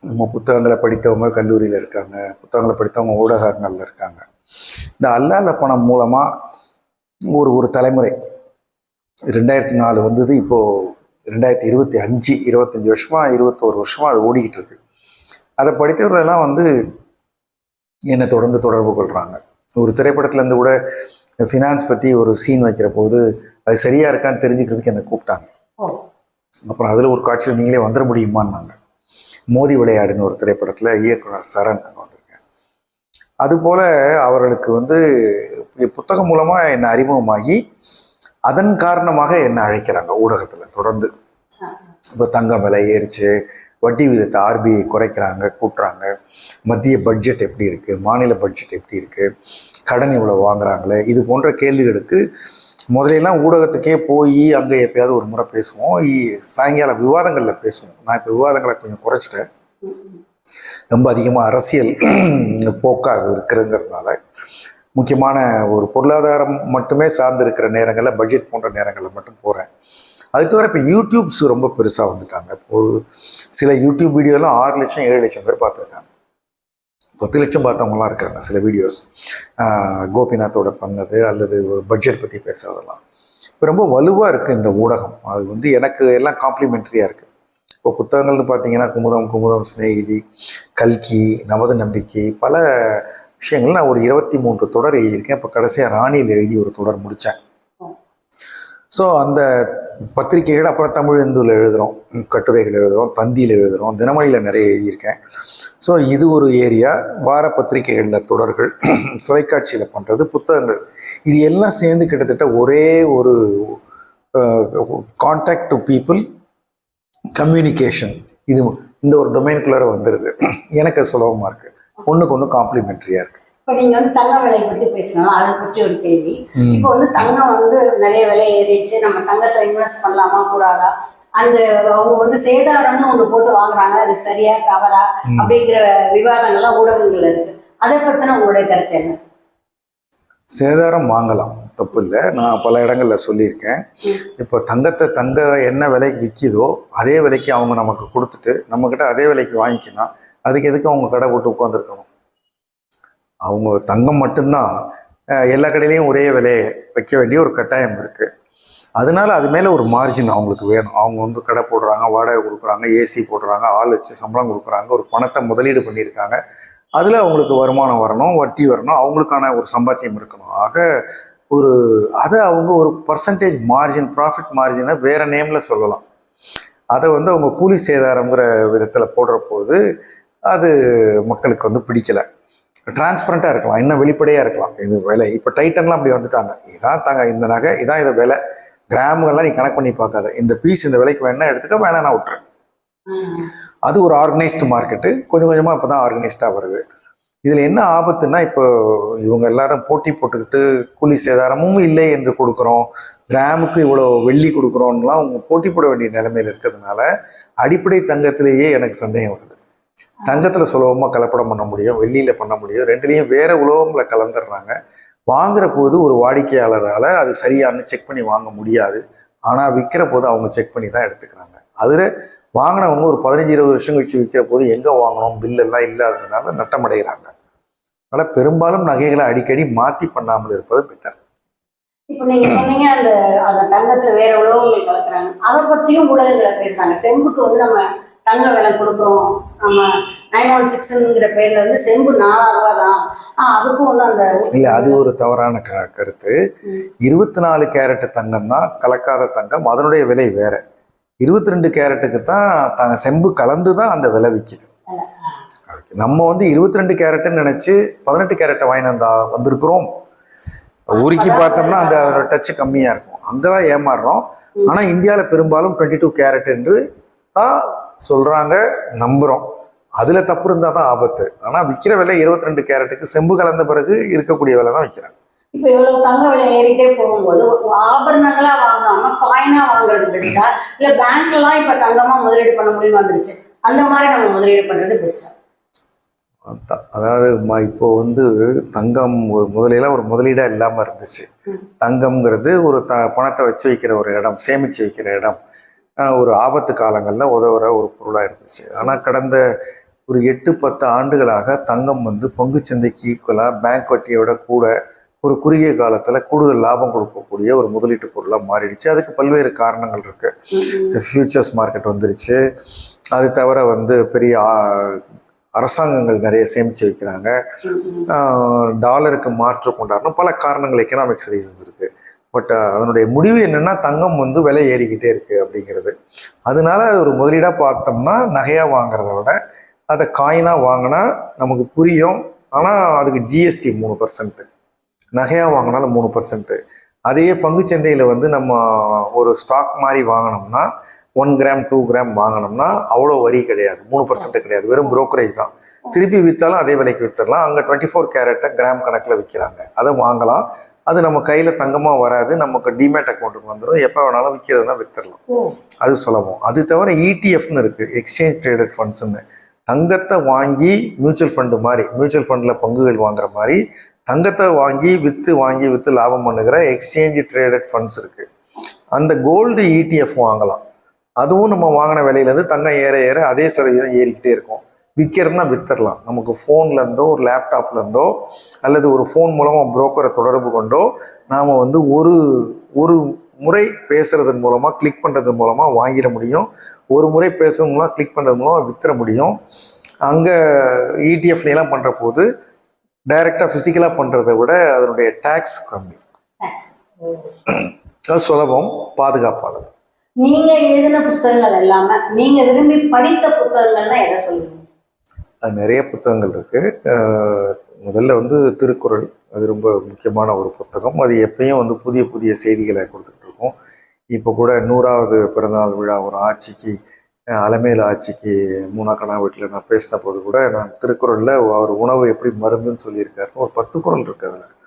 நம்ம புத்தகங்களை படித்தவங்க கல்லூரியில் இருக்காங்க, புத்தகங்களை படித்தவங்க ஊடகங்களில் இருக்காங்க. இந்த அல்லால பணம் மூலமாக ஒரு தலைமுறை 2004 வந்தது. இப்போது 2025 25 வருஷமா 21 வருஷமா அது ஓடிக்கிட்டு இருக்கு. அதை படித்தவர்களெல்லாம் வந்து என்னை தொடர்ந்து தொடர்பு கொள்கிறாங்க. ஒரு திரைப்படத்துலேருந்து கூட ஃபினான்ஸ் பற்றி ஒரு சீன் வைக்கிற போது அது சரியாக இருக்கான்னு தெரிஞ்சுக்கிறதுக்கு என்னை கூப்பிட்டாங்க. அப்புறம் அதில் ஒரு காட்சியில் நீங்களே வந்துட முடியுமான்னாங்க. மோதி விளையாடுன்னு ஒரு திரைப்படத்தில் இயக்குனர் சரண் அங்கே வந்திருக்கேன். அதுபோல் அவர்களுக்கு வந்து புத்தகம் மூலமாக என்னை அறிமுகமாகி அதன் காரணமாக என்னை அழைக்கிறாங்க ஊடகத்தில் தொடர்ந்து. இப்போ தங்கம் விலை ஏறிச்சு, வட்டி விகிதத்தை RBI குறைக்கிறாங்க, கூட்டுறாங்க, மத்திய பட்ஜெட் எப்படி இருக்குது, மாநில பட்ஜெட் எப்படி இருக்குது, கடன் இவ்வளோ வாங்குறாங்களே, இது போன்ற கேள்விகளுக்கு முதலெல்லாம் ஊடகத்துக்கே போய் அங்கே எப்பயாவது ஒரு முறை பேசுவோம். சாயங்கால விவாதங்களில் பேசுவோம். நான் இப்போ விவாதங்களை கொஞ்சம் குறைச்சிட்டேன். ரொம்ப அதிகமாக அரசியல் போக்காக இருக்கிறதுங்கிறதுனால முக்கியமான ஒரு பொருளாதாரம் மட்டுமே சார்ந்து இருக்கிற நேரங்களில், பட்ஜெட் போன்ற நேரங்களில் மட்டும் போகிறேன். அது தவிர இப்போ யூடியூப்ஸ் ரொம்ப பெருசாக வந்துட்டாங்க. ஒரு சில யூடியூப் வீடியோலாம் 6 லட்சம் 7 லட்சம் பேர் பார்த்துருக்காங்க, 10 லட்சம் பார்த்தவங்களாம் இருக்காங்க. சில வீடியோஸ் கோபிநாத்தோட பண்ணது அல்லது ஒரு பட்ஜெட் பற்றி பேசுறதெல்லாம் இப்போ ரொம்ப வலுவாக இருக்குது இந்த ஊடகம். அது வந்து எனக்கு எல்லாம் காம்ப்ளிமெண்ட்ரியாக இருக்குது. இப்போ புத்தகங்கள்னு பார்த்தீங்கன்னா குமுதம், சிநேகிதி, கல்கி, நமது நம்பிக்கை, பல விஷயங்கள். நான் ஒரு 23 தொடர் எழுதியிருக்கேன். இப்போ கடைசியாக ராணியில் எழுதி ஒரு தொடர் முடித்தேன். ஸோ அந்த பத்திரிகைகள், அப்புறம் தமிழ் இந்துவில் எழுதுகிறோம், கட்டுரைகள் எழுதுகிறோம், தந்தியில் எழுதுகிறோம், தினமணியில் நிறைய எழுதியிருக்கேன். ஸோ இது ஒரு ஏரியா. வார பத்திரிகைகளில் தொடர்கள், தொலைக்காட்சியில் பண்ணுறது, புத்தகங்கள், இது எல்லாம் சேர்ந்து கிட்டத்தட்ட ஒரே ஒரு கான்டாக்ட் டு பீப்புள் கம்யூனிகேஷன், இது இந்த ஒரு டொமைனுக்குள்ளார வந்துடுது. எனக்கு சுலபமாக இருக்குது, ஒன்றுக்கு ஒன்று காம்ப்ளிமெண்ட்ரியாக இருக்குது. இப்போ நீங்கள் வந்து தங்க விலை பற்றி பேசணும், அதை பற்றி ஒரு கேள்வி. இப்போ வந்து தங்கம் வந்து நிறைய விலை ஏறிடுச்சு, நம்ம தங்கத்தில் இன்வெஸ்ட் பண்ணலாமா கூடாதா, அந்த அவங்க வந்து சேதாரம்னு ஒன்று போட்டு வாங்குறாங்க, அது சரியா தவறா அப்படிங்கிற விவாதங்கள்லாம் ஊடகங்கள்ல இருக்கு. அதை பற்றின உங்களுடைய கருத்து என்ன? சேதாரம் வாங்கலாம், தப்பு இல்லை. நான் பல இடங்களில் சொல்லியிருக்கேன். இப்போ தங்கம் என்ன விலைக்கு விற்கிதோ அதே விலைக்கு அவங்க நமக்கு கொடுத்துட்டு நம்மக்கிட்ட அதே விலைக்கு வாங்கிக்கலாம். அதுக்கு எதுக்கு அவங்க கடை போட்டு உட்காந்துருக்கணும்? அவங்க தங்கம் மட்டும்தான் எல்லா கடையிலையும் ஒரே விலையை வைக்க வேண்டிய ஒரு கட்டாயம் இருக்குது. அதனால அது மேலே ஒரு மார்ஜின் அவங்களுக்கு வேணும். அவங்க வந்து கடை போடுறாங்க, வாடகை கொடுக்குறாங்க, ஏசி போடுறாங்க, ஆள் வச்சு சம்பளம் கொடுக்குறாங்க, ஒரு பணத்தை முதலீடு பண்ணியிருக்காங்க. அதில் அவங்களுக்கு வருமானம் வரணும், வட்டி வரணும், அவங்களுக்கான ஒரு சம்பாத்தியம் இருக்கணும். ஆக அதை அவங்க ஒரு பர்சன்டேஜ் மார்ஜின், ப்ராஃபிட் மார்ஜினை வேறு நேமில் சொல்லலாம். அதை வந்து அவங்க கூலி சேதாரங்கிற விதத்தில் போடுற போது அது மக்களுக்கு வந்து பிடிக்கலை. டிரான்ஸ்பரண்ட்டாக இருக்கலாம், இன்னும் வெளிப்படையாக இருக்கலாம். இது விலை இப்போ டைட்டன்லாம் அப்படி வந்துட்டாங்க. இதான் இந்த நகை, இதான் இதை விலை, கிராமுகள்லாம் நீ கணக்கு பண்ணி பார்க்காத, இந்த பீஸ் இந்த விலைக்கு வேணா எடுத்துக்க, வேணா நான் விட்டுறேன். அது ஒரு ஆர்கனைஸ்டு மார்க்கெட்டு. கொஞ்சம் கொஞ்சமாக இப்போ தான் ஆர்கனைஸ்டாக வருது. இதில் என்ன ஆபத்துன்னா, இப்போ இவங்க எல்லாரும் போட்டி போட்டுக்கிட்டு கூலி சேதாரமும் இல்லை என்று கொடுக்குறோம், கிராமுக்கு இவ்வளோ வெள்ளி கொடுக்குறோம்லாம் அவங்க போட்டி போட வேண்டிய நிலைமையில் இருக்கிறதுனால அடிப்படை தங்கத்திலேயே எனக்கு சந்தேகம் வருது. தங்கத்தில் சுலபமாக கலப்படம் பண்ண முடியும், வெள்ளியில் பண்ண முடியும், ரெண்டுலேயும் வேறு உலோகங்களை கலந்துடுறாங்க. வாங்குற போது ஒரு வாடிக்கையாளரால் அது சரியானு செக் பண்ணி வாங்க முடியாது. ஆனால் விற்கிற போது அவங்க செக் பண்ணி தான் எடுத்துக்கிறாங்க. அதில் வாங்கினவங்க ஒரு 15-20 வருஷம் கழிச்சு விற்கிற போது எங்கே வாங்கணும் பில்லெல்லாம் இல்லாததுனால நட்டமடைகிறாங்க. அதனால் பெரும்பாலும் நகைகளை அடிக்கடி மாற்றி பண்ணாமல் இருப்பது பெட்டர். இப்போ நீங்க சொன்னீங்க அந்த தங்கத்துல வேற உலோகங்கள் கலக்குறாங்க, அதை பற்றியும் ஊடகங்களை பேசுறாங்க. செம்புக்கு வந்து நம்ம தங்க விலை கொடுக்குறோம், நம்ம 916ங்கிற பேர்ல வந்து செம்பு 4000 ரூபா தான். அதுக்கும் வந்து அந்த இல்லை, அது ஒரு தவறான கருத்து. 24 கேரட் தங்கம் தான் கலக்காத தங்கம், அதனுடைய விலை வேற. 22 கேரட்டுக்கு தான் செம்பு கலந்து தான் அந்த விலை விற்கிது. நம்ம வந்து 22 கேரட்டுன்னு நினைச்சு 18 கேரட்டை வாங்கி வந்திருக்கிறோம். உருக்கி பார்த்தோம்னா அதோட டச்சு கம்மியாக இருக்கும், அங்கதான் ஏமாறுறோம். ஆனால் இந்தியாவில் பெரும்பாலும் 22 கேரட் என்று தான் சொல்றாங்க, நம்புறோம். அதுல தப்பு இருந்தால் தான் ஆபத்து. ஆனால் விற்கிற விலை 22 கேரட்டுக்கு செம்பு கலந்த பிறகு இருக்கக்கூடிய விலை தான் விற்கிறாங்க. இப்போ இவ்வளவு தங்க விலை ஏறிட்டே போகும்போது ஆபரணங்களா வாங்காம காயினா வாங்குறது பெஸ்டா, இல்ல பேங்க்லாம் இப்ப தங்கமா முதலீடு பண்ண முடியும் வந்துருச்சு, அந்த மாதிரி நம்ம முதலீடு பண்றது பெஸ்டா? அதாவது இப்போ வந்து தங்கம் முதலெல்லாம் ஒரு முதலீடா இல்லாம இருந்துச்சு. தங்கம்ங்கிறது ஒரு பணத்தை வச்சு வைக்கிற ஒரு இடம், சேமிச்சு வைக்கிற இடம், ஒரு ஆபத்து காலங்களில் உதவுற ஒரு பொருளாக இருந்துச்சு. ஆனால் கடந்த ஒரு 8-10 ஆண்டுகளாக தங்கம் வந்து பங்குச்சந்தைக்கு ஈக்குவலாக பேங்க் வட்டியை விட கூட ஒரு குறுகிய காலத்தில் கூடுதல் லாபம் கொடுக்கக்கூடிய ஒரு முதலீட்டு பொருளாக மாறிடுச்சு. அதுக்கு பல்வேறு காரணங்கள் இருக்குது. ஃபியூச்சர்ஸ் மார்க்கெட் வந்துருச்சு, அது தவிர வந்து பெரிய அரசாங்கங்கள் நிறைய சேமித்து வைக்கிறாங்க. டாலருக்கு மாற்று கொண்டாடணும், பல காரணங்கள், எக்கனாமிக்ஸ் ரீசன்ஸ் இருக்குது. பட் அதனுடைய முடிவு என்னென்னா தங்கம் வந்து விலை ஏறிக்கிட்டே இருக்குது அப்படிங்கிறது. அதனால அது ஒரு முதலீடாக பார்த்தோம்னா நகையாக வாங்குறத விட அதை காயினாக வாங்கினா நமக்கு புரியும். ஆனால் அதுக்கு ஜிஎஸ்டி 3%, நகையாக வாங்கினாலும் 3%. அதே பங்குச்சந்தையில் வந்து நம்ம ஒரு ஸ்டாக் மாதிரி வாங்கினோம்னா 1 கிராம் 2 கிராம் வாங்கினோம்னா அவ்வளோ வரி கிடையாது, 3% கிடையாது, வெறும் புரோக்கரேஜ் தான். திருப்பி விற்றாலும் அதே விலைக்கு விற்றுடலாம். அங்கே 24 கேரட்டை கிராம் கணக்கில் விற்கிறாங்க, அதை வாங்கலாம். அது நம்ம கையில் தங்கமாக வராது, நமக்கு டிமேட் அக்கௌண்ட்டுக்கு வந்துடும், எப்போ வேணாலும் விற்கிறதுனா விற்றுடலாம். அது சுலபம். அது தவிர இடிஎஃப்னு இருக்குது, எக்ஸ்சேஞ்ச் ட்ரேடட் ஃபண்ட்ஸ்ன்னு. தங்கத்தை வாங்கி மியூச்சுவல் ஃபண்டு மாதிரி, மியூச்சுவல் ஃபண்டில் பங்குகள் வாங்குற மாதிரி தங்கத்தை வாங்கி விற்று லாபம் பண்ணுகிற எக்ஸ்சேஞ்ச் ட்ரேடட் ஃபண்ட்ஸ் இருக்குது. அந்த கோல்டு இடிஎஃப் வாங்கலாம். அதுவும் நம்ம வாங்கின விலையிலேருந்து தங்கம் ஏற ஏற அதே சதவீதம் ஏறிக்கிட்டே இருக்கும். விற்கிறதுனா விற்றுடலாம். நமக்கு ஃபோன்லேருந்தோ ஒரு லேப்டாப்லேருந்தோ அல்லது ஒரு ஃபோன் மூலமாக புரோக்கரை தொடர்பு கொண்டோ நாம் வந்து ஒரு முறை பேசுகிறதன் மூலமாக, கிளிக் பண்ணுறது மூலமாக வாங்கிட முடியும். ஒரு முறை பேசுறது மூலமாக, கிளிக் பண்ணுறது மூலமாக விற்ற முடியும். அங்கே இடிஎஃப்லாம் பண்ணுற போது டைரெக்டாக ஃபிசிக்கலாக பண்ணுறதை விட அதனுடைய டேக்ஸ் கம்மி, அது சுலபம், பாதுகாப்பானது. நீங்க எழுதின புத்தகங்கள் எல்லாமே நீங்க விரும்பி படித்த புத்தகங்கள்னா எதை சொல்லுவீங்க? அது நிறைய புத்தகங்கள் இருக்குது. முதல்ல வந்து திருக்குறள், அது ரொம்ப முக்கியமான ஒரு புத்தகம். அது எப்பயும் வந்து புதிய புதிய செய்திகளை கொடுத்துட்ருக்கோம். இப்போ கூட 100வது பிறந்தநாள் விழா ஒரு ஆட்சிக்கு, அலமேல் ஆட்சிக்கு மூணாக்கணா வீட்டில் நான் பேசின போது கூட நான் திருக்குறளில் அவர் உணவு எப்படி மருந்துன்னு சொல்லியிருக்காருன்னு ஒரு 10 குறள் இருக்குது அதில்.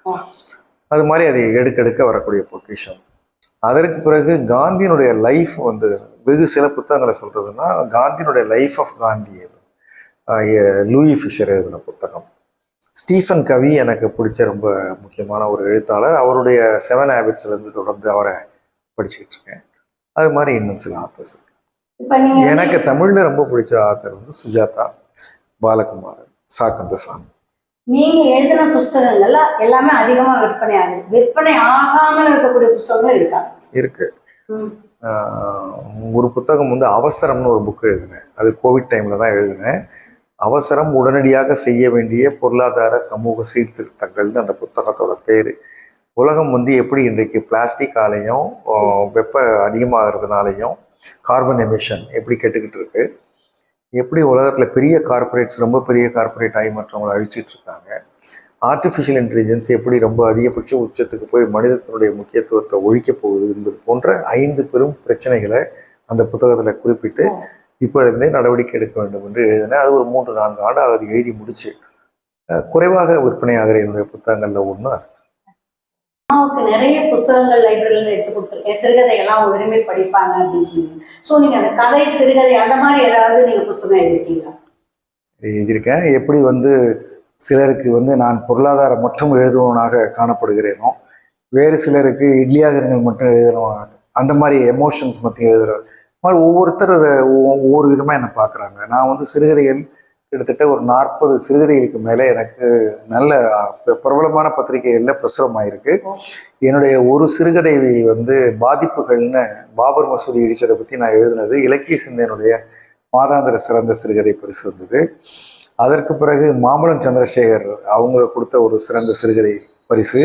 அது மாதிரி அது எடுக்க வரக்கூடிய பொக்கிஷம். அதற்கு பிறகு காந்தியினுடைய லைஃப் வந்து வெகு சில புத்தகங்களை சொல்கிறதுனா, காந்தியினுடைய life of Gandhi, Louis Fischer எழுதின புத்தகம். ஸ்டீஃபன் கவி எனக்கு பிடிச்ச ரொம்ப முக்கியமான ஒரு எழுத்தாளர். அவருடைய 7 ஹேபிட்ஸ்லேருந்து தொடர்ந்து அவரை படிச்சுக்கிட்டு இருக்கேன். அது மாதிரி இன்னும் சில ஆத்தர்ஸ் இருக்கு. எனக்கு தமிழில் ரொம்ப பிடிச்ச ஆத்தர் வந்து சுஜாதா, பாலகுமாரன், சா கந்தசாமி. நீங்க எழுதின புஸ்தகங்கள்ல எல்லாமே அதிகமா விற்பனை ஆகுது. விற்பனை ஆகாமல் இருக்கக்கூடிய புத்தகங்களும் இருக்கா? இருக்கு. ஒரு புத்தகம் வந்து அவசரம்னு ஒரு புக்கு எழுதினேன். அது கோவிட் டைமில் தான் எழுதினேன். அவசரம், உடனடியாக செய்ய வேண்டிய பொருளாதார சமூக சீர்திருத்தங்கள்னு அந்த புத்தகத்தோட பேர். உலகம் வந்து எப்படி இன்றைக்கு பிளாஸ்டிக்காலையும் வெப்ப அதிகமாகிறதுனாலையும் கார்பன் எமிஷன் எப்படி கெட்டுக்கிட்டு இருக்கு, எப்படி உலகத்தில் பெரிய கார்பரேட்ஸ் ரொம்ப பெரிய கார்பரேட் ஆகி மற்றவங்களை அழிச்சிட்டு இருக்காங்க, ஆர்டிஃபிஷியல் இன்டெலிஜென்ஸ் எப்படி ரொம்ப அதிகபட்ச உச்சத்துக்கு போய் மனிதத்தினுடைய முக்கியத்துவத்தை ஒழிக்க போகுது என்பது போன்ற 5 பெரும் பிரச்சனைகளை அந்த புத்தகத்தில் குறிப்பிட்டு இப்போ இருந்தே நடவடிக்கை எடுக்க வேண்டும் என்று எழுதினேன். அது ஒரு 3-4 ஆண்டு அது எழுதி முடிச்சு குறைவாக விற்பனையாகிற என்னுடைய புத்தகங்களில் ஒன்று அது. அம்மாவுக்கு நிறைய புத்தகங்கள் லைப்ரரியில எடுத்து கொடுத்துருக்கேன். சிறுகதைகள்லாம் அவங்க விரும்பி படிப்பாங்க அப்படின்னு சொன்னீங்க. ஸோ நீங்கள் அந்த கதை, சிறுகதை அந்த மாதிரி ஏதாவது நீங்கள் புத்தகம் எழுதிருக்கீங்களா? எழுதியிருக்கேன். எப்படி வந்து சிலருக்கு வந்து நான் பொருளாதாரம் மட்டும் எழுதுவனாக காணப்படுகிறேனோ, வேறு சிலருக்கு இட்லியாகரங்கள் மட்டும் எழுதணும், அந்த மாதிரி எமோஷன்ஸ் மட்டும் எழுதுகிற மாதிரி ஒவ்வொருத்தர் ஒவ்வொரு விதமாக என்னை பார்க்குறாங்க. நான் வந்து சிறுகதைகள் கிட்டத்தட்ட ஒரு 40 சிறுகதைகளுக்கு மேலே எனக்கு நல்ல பிரபலமான பத்திரிகைகளில் பிரசுரமாயிருக்கு. என்னுடைய ஒரு சிறுகதை வந்து பாதிப்புகள்னு பாபர் மசூதி இடிச்சதை பற்றி நான் எழுதினது இலக்கிய சிந்தனுடைய மாதாந்திர சிறந்த சிறுகதை பரிசு வந்தது. அதற்கு பிறகு மாம்பழம் சந்திரசேகர் அவங்க கொடுத்த ஒரு சிறந்த சிறுகதை பரிசு.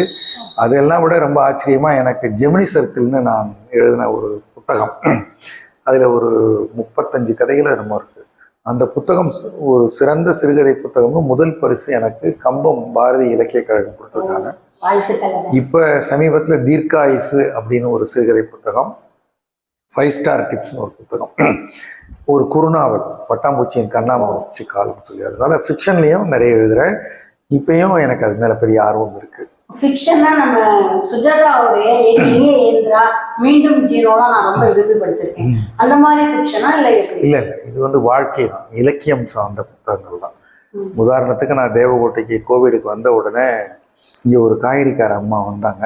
அதெல்லாம் விட ரொம்ப ஆச்சரியமாக எனக்கு ஜெமினி சர்க்கிள்னு நான் எழுதின ஒரு புத்தகம், அதில் ஒரு 35 கதைகள் என்னமோ இருக்குது. அந்த புத்தகம் ஒரு சிறந்த சிறுகதை புத்தகம்னு முதல் பரிசு எனக்கு கம்பம் பாரதி இலக்கிய கழகம் கொடுத்துருக்காங்க. இப்போ சமீபத்தில் தீர்க்காயுசு அப்படின்னு ஒரு சிறுகதை புத்தகம், 5 ஸ்டார் டிப்ஸ்னு ஒரு புத்தகம், ஒரு குறுநாவல் பட்டாம்பூச்சியின் கண்ணாம்பூச்சி காலம்னு சொல்லி. அதனால ஃபிக்ஷன்லேயும் நிறைய எழுதுகிறேன். இப்பயும் எனக்கு அது மேலே பெரிய ஆர்வம் இருக்குது. ஃபிக்ஷன்னா நம்ம சுஜாதாவுடைய ஏந்திரா, மீண்டும் ஜீரோலாம் நான் ரொம்ப விரும்பி படிச்சிருக்கேன். அந்த மாதிரி ஃபிக்ஷனா இல்லை? இல்லை, இது வந்து வாழ்க்கை தான், இலக்கியம் சார்ந்த புத்தகங்கள் தான். உதாரணத்துக்கு நான் தேவகோட்டைக்கு கோவிடுக்கு வந்த உடனே இங்கே ஒரு காய்கறிக்கார அம்மா வந்தாங்க.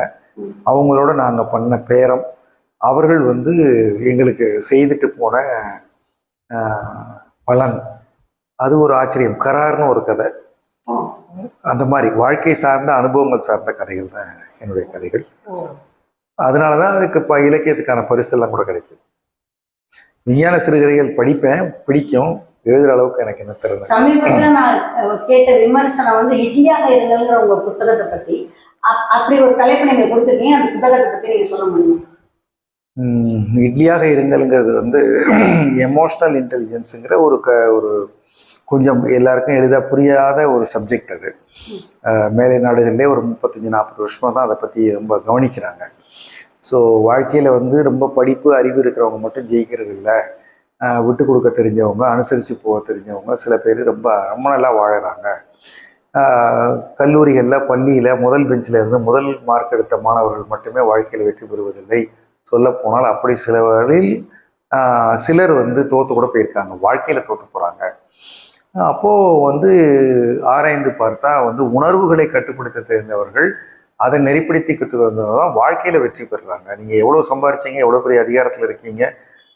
அவங்களோட நாங்கள் பண்ண பேரம், அவர்கள் வந்து எங்களுக்கு செய்துட்டு போன பலன், அது ஒரு ஆச்சரியம். கரார்னு ஒரு கதை. அந்த மாதிரி வாழ்க்கை சார்ந்த அனுபவங்கள் சார்ந்த கதைகள் தான் என்னுடைய கதைகள். அதனால தான் அதுக்கு இலக்கியத்துக்கான பரிசெல்லாம் கூட கிடைக்குது. விஞ்ஞான சிறுகதைகள் படிப்பேன், பிடிக்கும். எழுதுற அளவுக்கு எனக்கு என்ன திறமை. சமீபத்துல நான் கேட்ட விமர்சனம் வந்து இட்லியாக இருங்கள்ங்கிற உங்க புத்தகத்தை பத்தி அப்படி ஒரு தலைப்பு நீங்க கொடுத்துருக்கீங்க. அந்த புத்தகத்தை பத்தி நீங்க சொல்ல முடியுமா? இட்லியாக இருங்கள்ங்கிறது வந்து எமோஷ்னல் இன்டெலிஜென்ஸுங்கிற ஒரு கொஞ்சம் எல்லாருக்கும் எளிதாக புரியாத ஒரு சப்ஜெக்ட் அது. மேலை நாடுகளிலே ஒரு 35-40 வருஷமாக தான் அதை பற்றி ரொம்ப கவனிக்கிறாங்க. ஸோ வாழ்க்கையில் வந்து ரொம்ப படிப்பு அறிவு இருக்கிறவங்க மட்டும் ஜெயிக்கிறது இல்லை, விட்டு கொடுக்க தெரிஞ்சவங்க, அனுசரித்து போக தெரிஞ்சவங்க சில பேர் ரொம்ப ரொம்ப நல்லா வாழறாங்க. கல்லூரிகளில் பள்ளியில் முதல் பெஞ்சில் இருந்து முதல் மார்க் எடுத்த மாணவர்கள் மட்டுமே வாழ்க்கையில் வெற்றி பெறுவதில்லை. சொல்ல போனால் அப்படி சிலர் வந்து தோற்று கூட போயிருக்காங்க, வாழ்க்கையில் தோற்று போகிறாங்க. அப்போது வந்து ஆராய்ந்து பார்த்தா வந்து உணர்வுகளை கட்டுப்படுத்த தெரிந்தவர்கள், அதை நெறிப்படுத்திக்கிட்டு வந்தவங்க தான் வாழ்க்கையில் வெற்றி பெறுறாங்க. நீங்கள் எவ்வளோ சம்பாரிச்சிங்க, எவ்வளோ பெரிய அதிகாரத்தில் இருக்கீங்க,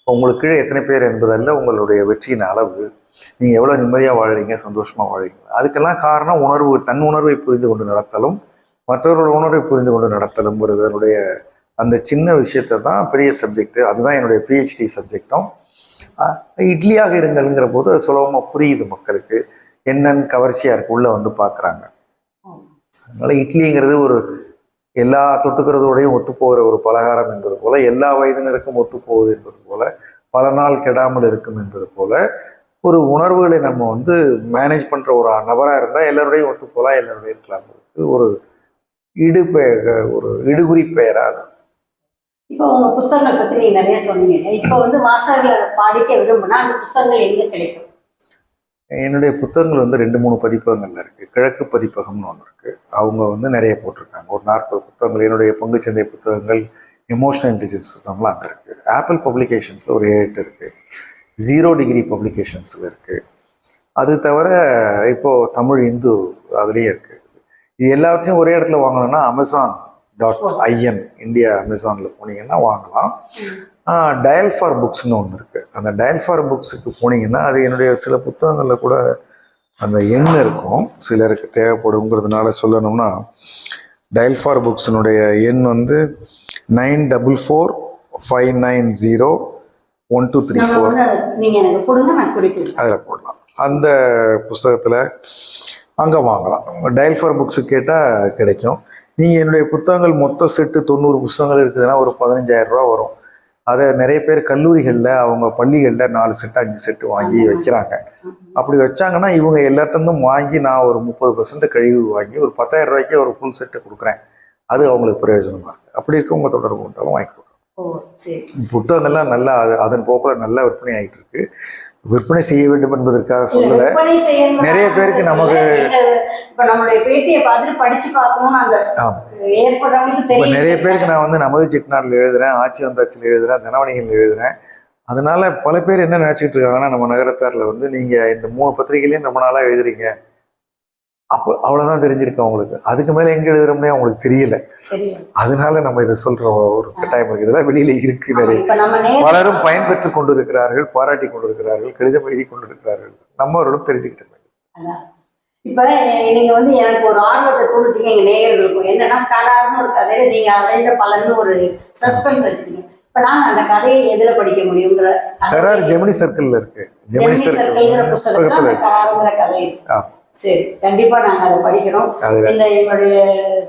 உங்களுக்கு கீழே எத்தனை பேர் என்பதல்ல உங்களுடைய வெற்றியின் அளவு. நீங்கள் எவ்வளோ நிம்மதியாக வாழறீங்க, சந்தோஷமாக வாழறீங்க. அதுக்கெல்லாம் காரணம் உணர்வு, தன் உணர்வை புரிந்து கொண்டு நடத்தலும் மற்றவர்களோட உணர்வை புரிந்து கொண்டு நடத்தலும்ங்கிறதனுடைய அந்த சின்ன விஷயத்தை தான் பெரிய சப்ஜெக்டு. அதுதான் என்னுடைய பிஹெச்டி சப்ஜெக்டும். இட்லியாக இருங்கள்ங்கிற போது அது சுலபமாக புரியுது மக்களுக்கு, என்னன்னு கவர்ச்சியாக இருக்கு, உள்ளே வந்து பார்க்குறாங்க. அதனால் இட்லிங்கிறது ஒரு எல்லா தொட்டுக்கிறதோடையும் ஒத்துப்போகிற ஒரு பலகாரம் என்பது போல், எல்லா வயதினருக்கும் ஒத்துப்போகுது என்பது போல், பல நாள் கெடாமல் இருக்கும் என்பது போல், ஒரு உணர்வுகளை நம்ம வந்து மேனேஜ் பண்ணுற ஒரு நபராக இருந்தால் எல்லாரோடையும் ஒத்துப்போகலாம், எல்லாரோடையும் இருக்கலாம். ஒரு இடுகுறி பெயராக அது. இப்போ உங்க புத்தகங்கள் பத்தி நீங்க நிறைய சொன்னீங்க. இப்போ வந்து வாசகர்கள் அதை படிக்க விரும்பினா அந்த புத்தகங்கள் எங்க கிடைக்கும்? என்னுடைய புத்தகங்கள் வந்து 2-3 பதிப்பகங்கள்ல இருக்கு. கிழக்கு பதிப்பகம்னு ஒன்று இருக்கு, அவங்க வந்து நிறைய போட்டிருக்காங்க. ஒரு 40 புத்தகங்கள். என்னுடைய பங்குச்சந்தை புத்தகங்கள், எமோஷனல் இன்டெலிஜென்ஸ் புத்தகங்கள்லாம் அங்கே இருக்கு. ஆப்பிள் பப்ளிகேஷன்ஸ்ல ஒரு 8 இருக்கு. 0 டிகிரி பப்ளிகேஷன்ஸ்ல இருக்கு. அது தவிர இப்போ தமிழ் இந்து அதுலேயே இருக்கு. இது எல்லாத்தையும் ஒரே இடத்துல வாங்கணும்னா Amazon.in இந்தியா அமேசானில் போனீங்கன்னா வாங்கலாம். டயல் ஃபார் புக்ஸ்னு ஒன்று இருக்குது. அந்த டயல் ஃபார் புக்ஸுக்கு போனீங்கன்னா அது என்னுடைய சில புத்தகங்களில் கூட அந்த எண் இருக்கும், சிலருக்கு தேவைப்படுங்கிறதுனால சொல்லணும்னா, டயல் ஃபார் புக்ஸினுடைய எண் வந்து 9459012334. அதில் போடலாம். அந்த புஸ்தகத்தில் அங்கே வாங்கலாம். டயல் ஃபார் புக்ஸு கேட்டால் கிடைக்கும். நீங்கள் என்னுடைய புத்தகங்கள் மொத்த செட்டு 90 புத்தகங்கள் இருக்குதுன்னா ஒரு 15,000 ரூபா வரும். அதை நிறைய பேர் கல்லூரிகளில் அவங்க பள்ளிகளில் 4 செட்டு 5 செட்டு வாங்கி வைக்கிறாங்க. அப்படி வச்சாங்கன்னா இவங்க எல்லாத்திலும் வாங்கி நான் ஒரு 30% கழிவு வாங்கி ஒரு 10,000 ரூபாய்க்கு ஒரு ஃபுல் செட்டு கொடுக்குறேன். அது அவங்களுக்கு பிரயோஜனமாக இருக்குது. அப்படி இருக்கவங்க தொடர்பு கொண்டாலும் வாங்கி கொடுக்குறோம். புத்தகங்கள்லாம் நல்லா அதன் போக்கில் நல்லா விற்பனை ஆகிட்டு இருக்கு. விற்பனை செய்ய வேண்டும் என்பதற்காக சொல்லல, நிறைய பேருக்கு நமக்கு நிறைய பேருக்கு நான் வந்து நமது செட்டிநாட்டில் எழுதுறேன், ஆட்சி வந்தாச்சில் எழுதுறேன், தினமணிகள் எழுதுறேன். அதனால பல பேர் என்ன நினைச்சிட்டு இருக்காங்கன்னா, நம்ம நகரத்தாரில் வந்து நீங்க இந்த 3 பத்திரிகையிலையும் ரொம்ப நாளா எழுதுறீங்க, அப்போ அவ்வளவுதான் தெரிஞ்சிருக்கு அவங்களுக்கு. அதுக்கு மேல எங்க எழுதுறோம்னே அவங்களுக்கு தெரியல. அதனால நம்ம இதை சொல்றோம். ஒரு கட்டாயம் இருக்கு, இதெல்லாம் வெளியில இருக்கு. நிறைய பலரும் பயன்பெற்று கொண்டிருக்கிறார்கள், பாராட்டி கொண்டிருக்கிறார்கள், கடிதம் எழுதி கொண்டிருக்கிறார்கள். நம்ம அவர்களும் தெரிஞ்சுக்கிட்டு. இப்ப நீங்க வந்து எனக்கு ஒரு ஆர்வத்தை தூண்டிட்டீங்க எங்க நேயர்களுக்கும். என்னன்னா, கரார்னு ஒரு கதையில நீங்க அடைந்த பலன்னு ஒரு சஸ்பென்ஸ் வச்சுட்டீங்க. இப்ப நாங்க அந்த கதையை எதுல படிக்க முடியுங்கிற கரார் ஜெமினி சர்க்கிள்ல இருக்கு. ஜெமினி சர்க்கிள்ங்கிற புத்தகத்துல கராருங்கிற கதை இருக்கு. சரி, கண்டிப்பா நாங்க அதை படிக்கிறோம். இந்த எங்களுடைய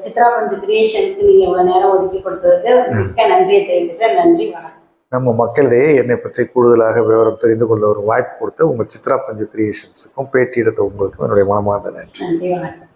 சித்ரா பஞ்சு கிரியேஷனுக்கு நீங்க இவ்வளவு நேரம் ஒதுக்கி கொடுத்ததுக்கு மிக்க நன்றியை தெரிஞ்சுக்கிறேன். நன்றி, வணக்கம். நம்ம மக்களிடையே என்னை பற்றி கூடுதலாக விவரம் தெரிந்து கொள்ள ஒரு வாய்ப்பு கொடுத்து உங்க சித்ரா பஞ்சு கிரியேஷன்ஸுக்கும் பேட்டி எடுத்த உங்களுக்கும் என்னுடைய மனமார்ந்த நன்றி. நன்றி, வணக்கம்.